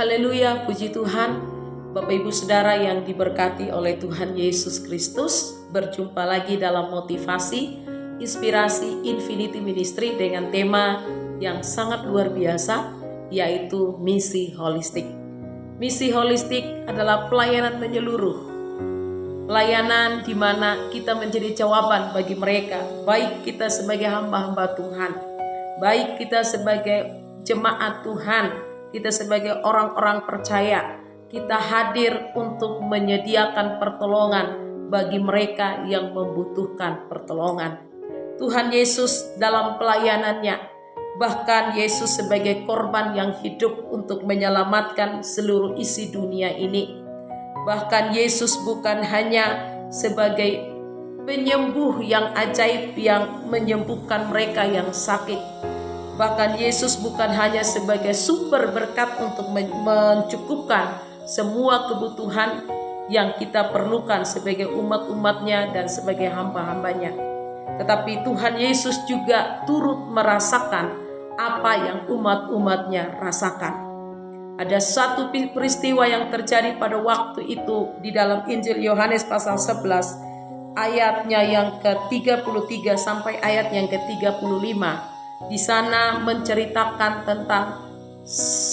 Haleluya, puji Tuhan. Bapak Ibu Saudara yang diberkati oleh Tuhan Yesus Kristus, berjumpa lagi dalam motivasi inspirasi Infinity Ministry dengan tema yang sangat luar biasa, yaitu misi holistik. Misi holistik adalah pelayanan menyeluruh. Pelayanan di mana kita menjadi jawaban bagi mereka, baik kita sebagai hamba-hamba Tuhan, baik kita sebagai jemaat Tuhan, kita sebagai orang-orang percaya, kita hadir untuk menyediakan pertolongan bagi mereka yang membutuhkan pertolongan. Tuhan Yesus dalam pelayanannya, bahkan Yesus sebagai korban yang hidup untuk menyelamatkan seluruh isi dunia ini. Bahkan Yesus bukan hanya sebagai penyembuh yang ajaib yang menyembuhkan mereka yang sakit. Bahkan Yesus bukan hanya sebagai sumber berkat untuk mencukupkan semua kebutuhan yang kita perlukan sebagai umat-umatnya dan sebagai hamba-hambanya. Tetapi Tuhan Yesus juga turut merasakan apa yang umat-umatnya rasakan. Ada satu peristiwa yang terjadi pada waktu itu di dalam Injil Yohanes pasal 11 ayatnya yang ke-33 sampai ayat yang ke-35. Di sana menceritakan tentang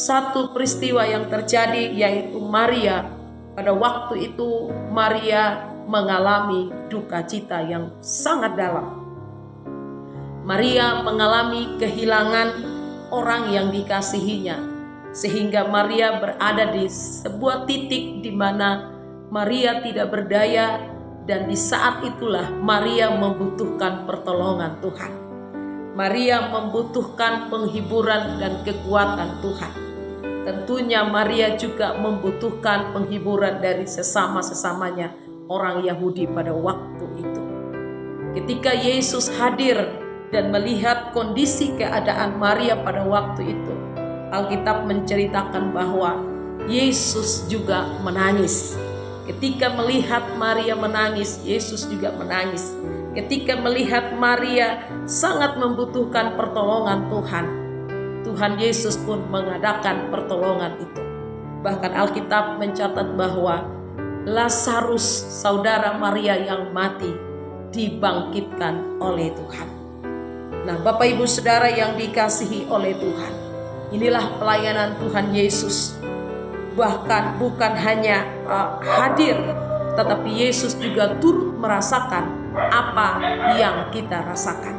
satu peristiwa yang terjadi, yaitu Maria. Pada waktu itu Maria mengalami duka cita yang sangat dalam. Maria mengalami kehilangan orang yang dikasihinya, sehingga Maria berada di sebuah titik di mana Maria tidak berdaya, dan di saat itulah Maria membutuhkan pertolongan Tuhan. Maria membutuhkan penghiburan dan kekuatan Tuhan. Tentunya Maria juga membutuhkan penghiburan dari sesama-sesamanya orang Yahudi pada waktu itu. Ketika Yesus hadir dan melihat kondisi keadaan Maria pada waktu itu, Alkitab menceritakan bahwa Yesus juga menangis. Ketika melihat Maria menangis, Yesus juga menangis. Ketika melihat Maria sangat membutuhkan pertolongan Tuhan, Tuhan Yesus pun mengadakan pertolongan itu. Bahkan Alkitab mencatat bahwa Lazarus, saudara Maria yang mati, dibangkitkan oleh Tuhan. Nah, Bapak Ibu Saudara yang dikasihi oleh Tuhan, inilah pelayanan Tuhan Yesus. Bahkan bukan hanya hadir, tetapi Yesus juga turut merasakan apa yang kita rasakan.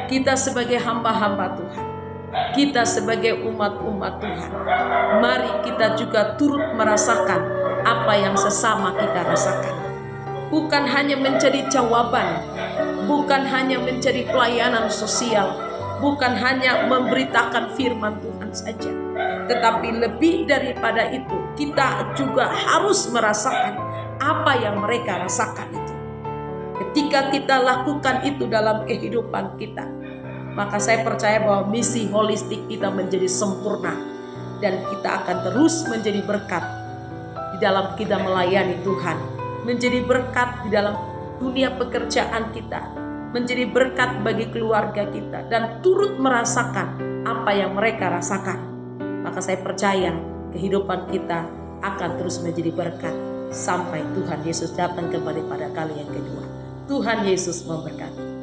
Kita sebagai hamba-hamba Tuhan, kita sebagai umat-umat Tuhan, mari kita juga turut merasakan apa yang sesama kita rasakan. Bukan hanya menjadi jawaban, bukan hanya menjadi pelayanan sosial, bukan hanya memberitakan firman Tuhan saja, tetapi lebih daripada itu, kita juga harus merasakan apa yang mereka rasakan itu. Ketika kita lakukan itu dalam kehidupan kita, maka saya percaya bahwa misi holistik kita menjadi sempurna, dan kita akan terus menjadi berkat di dalam kita melayani Tuhan, menjadi berkat di dalam dunia pekerjaan kita, menjadi berkat bagi keluarga kita, dan turut merasakan apa yang mereka rasakan. Maka saya percaya kehidupan kita akan terus menjadi berkat sampai Tuhan Yesus datang kembali pada kali yang kedua. Tuhan Yesus memberkati.